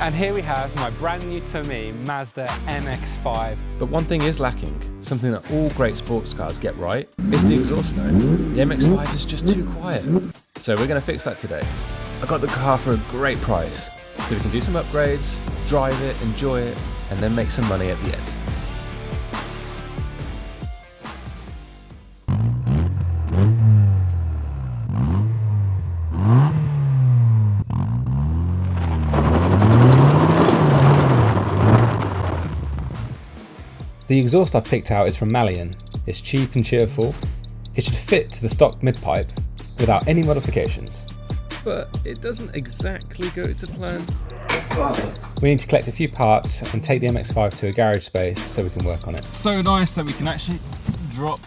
And here we have my brand new to me Mazda MX5. But one thing is lacking, something that all great sports cars get right, is the exhaust note. The MX5 is just too quiet. So we're going to fix that today. I got the car for a great price, so we can do some upgrades, drive it, enjoy it, and then make some money at the end. The exhaust I've picked out is from Malian. It's cheap and cheerful. It should fit to the stock mid-pipe without any modifications. But it doesn't exactly go to plan. We need to collect a few parts and take the MX5 to a garage space so we can work on it. So nice that we can actually drop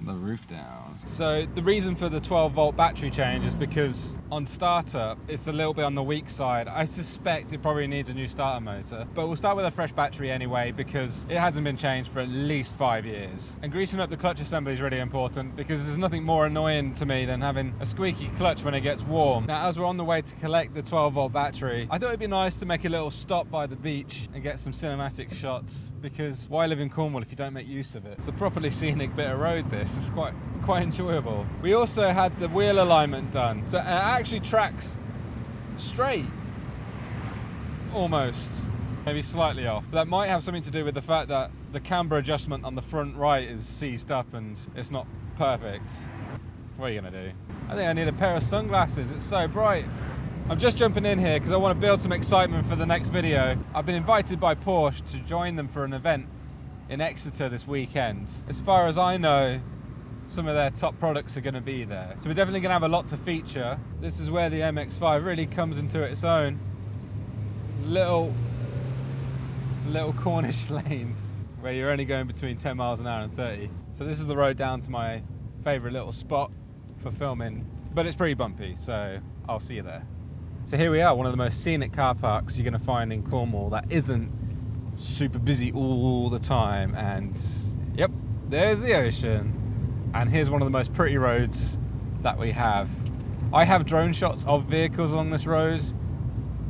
the roof down. So the reason for the 12-volt battery change is because on startup it's a little bit on the weak side. I suspect it probably needs a new starter motor, but we'll start with a fresh battery anyway because it hasn't been changed for at least 5 years. And greasing up the clutch assembly is really important because there's nothing more annoying to me than having a squeaky clutch when it gets warm. Now, as we're on the way to collect the 12-volt battery, I thought it'd be nice to make a little stop by the beach and get some cinematic shots, because why live in Cornwall if you don't make use of it? It's a properly scenic bit of road, this. It's quite enjoyable. We also had the wheel alignment done, so it actually tracks straight, almost, maybe slightly off. But that might have something to do with the fact that the camber adjustment on the front right is seized up and it's not perfect. What are you gonna do? I think I need a pair of sunglasses, it's so bright. I'm just jumping in here because I want to build some excitement for the next video. I've been invited by Porsche to join them for an event in Exeter this weekend. As far as I know, some of their top products are going to be there. So we're definitely going to have a lot to feature. This is where the MX5 really comes into its own. Little Cornish lanes where you're only going between 10 miles an hour and 30. So this is the road down to my favourite little spot for filming, but it's pretty bumpy, so I'll see you there. So here we are, one of the most scenic car parks you're going to find in Cornwall that isn't super busy all the time, and yep, there's the ocean. And here's one of the most pretty roads that we have. I have drone shots of vehicles along this road,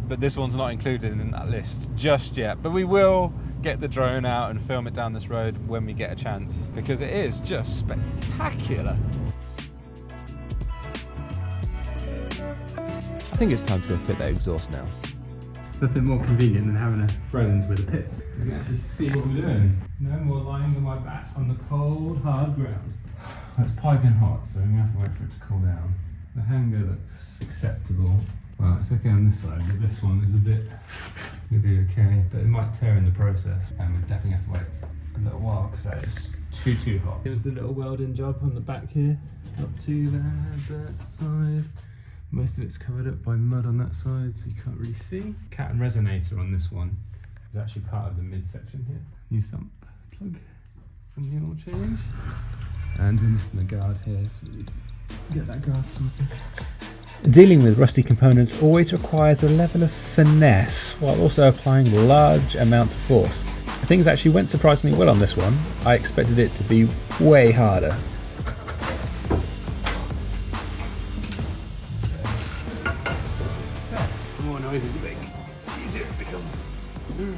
but this one's not included in that list just yet. But we will get the drone out and film it down this road when we get a chance, because it is just spectacular. I think it's time to go fit that exhaust now. Nothing more convenient than having a friend with a pit. You can actually see what we're doing. No more lying on my back on the cold, hard ground. It's piping hot, so we're going to have to wait for it to cool down. The hanger looks acceptable. Well, it's okay on this side, but this one is a bit, it'll be okay, but it might tear in the process. And we definitely have to wait a little while because that is too hot. Here's the little welding job on the back here, up to that side. Most of it's covered up by mud on that side, so you can't really see. Cat and resonator on this one is actually part of the midsection here. New sump plug from the oil change. And we're missing the guard here, so we need to get that guard sorted. Dealing with rusty components always requires a level of finesse while also applying large amounts of force. Things actually went surprisingly well on this one. I expected it to be way harder. The more noises you make, the easier it becomes. Oh,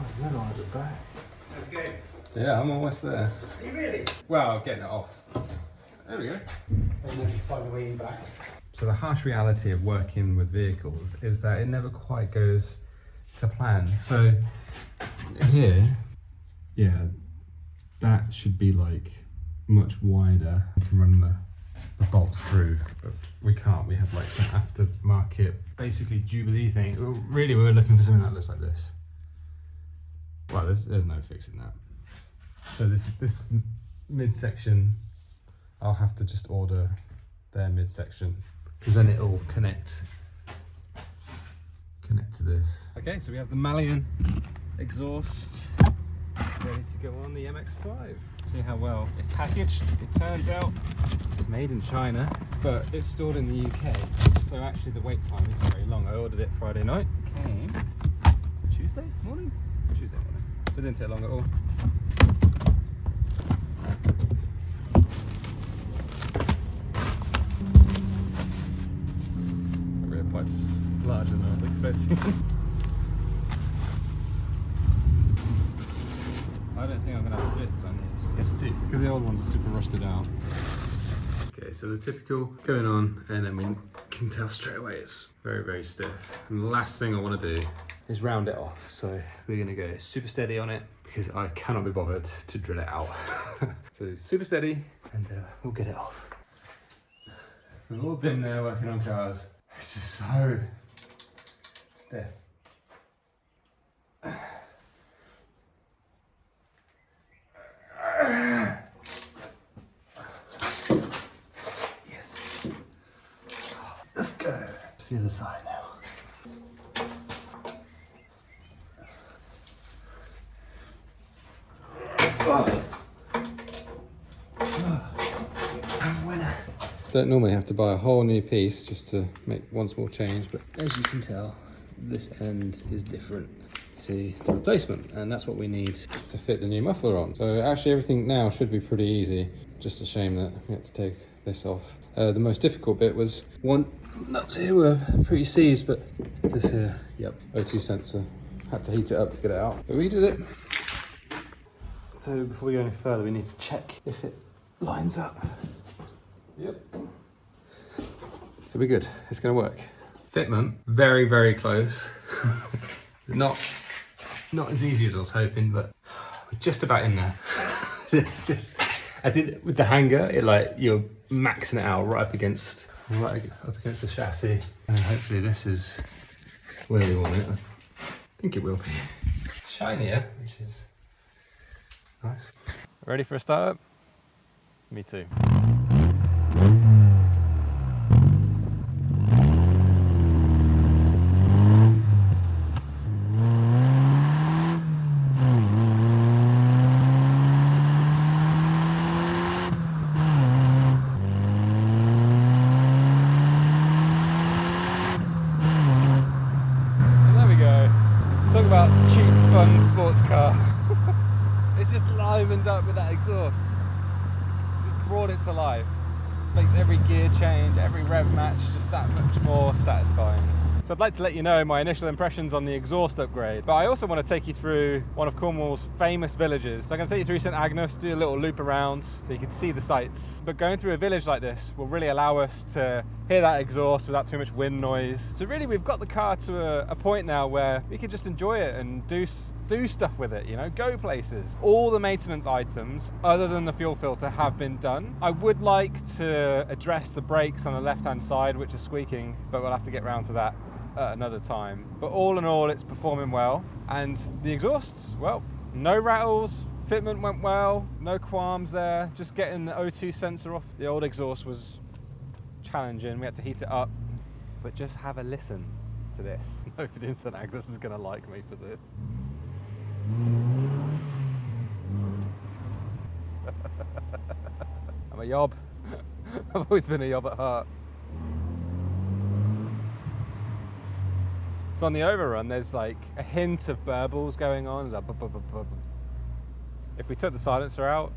there's another one at the back. Okay. Yeah, I'm almost there. Are you really? Well, getting it off. There we go. And then you find a way back. So the harsh reality of working with vehicles is that it never quite goes to plan. So here, yeah, that should be like much wider. We can run the bolts through, but we can't. We have like some aftermarket, basically Jubilee thing. Really, we were looking for something that looks like this. Well, there's no fixing that. So this midsection, I'll have to just order their midsection because then it'll connect to this. Okay, so we have the Malian Exhaust ready to go on the MX5. See how well it's packaged. It turns out it's made in China, but it's stored in the UK. So actually the wait time isn't very long. I ordered it Friday night. Came Tuesday morning? Tuesday morning. So it didn't take long at all. The rear pipe's larger than I was expecting. I don't think I'm going to have bits on this. Yes, I do. Because the old ones are super rusted out. Okay, so the typical going on, and then we can tell straight away it's very, very stiff. And the last thing I want to do is round it off. So we're going to go super steady on it because I cannot be bothered to drill it out. So super steady, and we'll get it off. We've all been there working on cars. It's just so stiff. Yes. Let's go. It's the other side now. Don't normally have to buy a whole new piece just to make one small change, but as you can tell, this end is different to the replacement, and that's what we need to fit the new muffler on. So actually everything now should be pretty easy. Just a shame that we had to take this off. The most difficult bit was one nuts here were pretty seized, but this here, yep, O2 sensor. Had to heat it up to get it out, but we did it. So before we go any further, we need to check if it lines up. Yep. So we're good, it's gonna work. Fitment, very, very close. Not as easy as I was hoping, but we're just about in there. I did with the hanger, it like you're maxing it out right up against the chassis, and hopefully this is where we want it. I think it will be. Shinier, which is nice. Ready for a start? Me too. Talk about cheap, fun sports car. It's just livened up with that exhaust. Just brought it to life. Makes every gear change, every rev match just that much more satisfying. So I'd like to let you know my initial impressions on the exhaust upgrade, but I also want to take you through one of Cornwall's famous villages. So I'm going to take you through St Agnes, do a little loop around so you can see the sights. But going through a village like this will really allow us to hear that exhaust without too much wind noise. So really we've got the car to a point now where we can just enjoy it and do stuff with it, you know, go places. All the maintenance items other than the fuel filter have been done. I would like to address the brakes on the left-hand side, which are squeaking, but we'll have to get round to that at another time. But all in all, it's performing well. And the exhausts, well, no rattles, fitment went well, no qualms there. Just getting the O2 sensor off the old exhaust was challenging. We had to heat it up, but just have a listen to this. Nobody in St Agnes is gonna like me for this. I'm a yob. I've always been a yob at heart. So on the overrun, there's like a hint of burbles going on. It's like if we took the silencer out,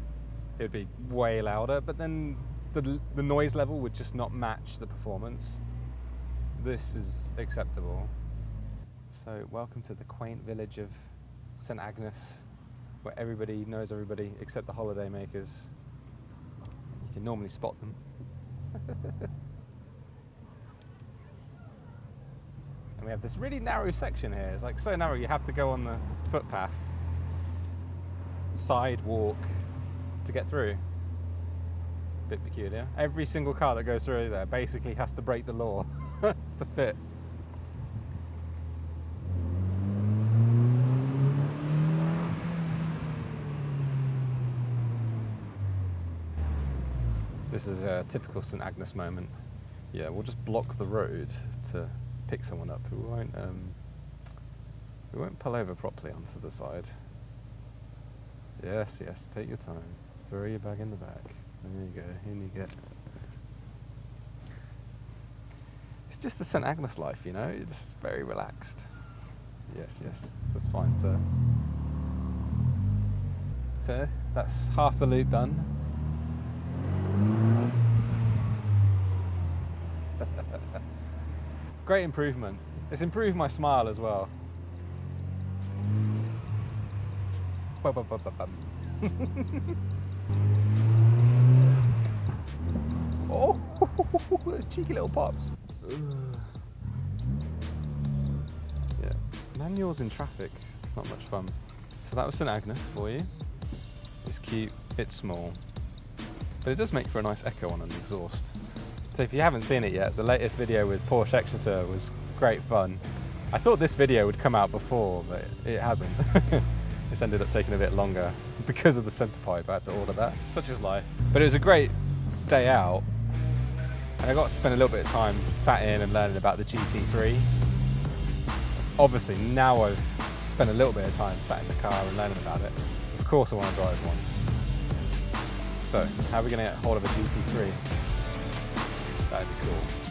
it would be way louder, but then the noise level would just not match the performance. This is acceptable. So welcome to the quaint village of St Agnes, where everybody knows everybody except the holiday makers. You can normally spot them. And we have this really narrow section here. It's like so narrow you have to go on the footpath, sidewalk to get through. Bit peculiar. Every single car that goes through there basically has to break the law to fit. This is a typical St Agnes moment. Yeah, we'll just block the road to pick someone up. We won't pull over properly onto the side. Yes, yes, take your time. Throw your bag in the back. There you go, in you get. It's just the St Agnes life, you know, you're just very relaxed. Yes, yes, that's fine, sir. So, that's half the loop done. Great improvement. It's improved my smile as well. Bum, bum, bum, bum, bum. Oh, those cheeky little pops. Ugh. Yeah, manuals in traffic, it's not much fun. So that was St Agnes for you. It's cute, it's small, but it does make for a nice echo on an exhaust. So if you haven't seen it yet, the latest video with Porsche Exeter was great fun. I thought this video would come out before, but it hasn't. It's ended up taking a bit longer because of the centre pipe. I had to order that, such is life. But it was a great day out, and I got to spend a little bit of time sat in and learning about the GT3. Obviously, now I've spent a little bit of time sat in the car and learning about it. Of course I want to drive one. So, how are we going to get hold of a GT3? That'd be cool.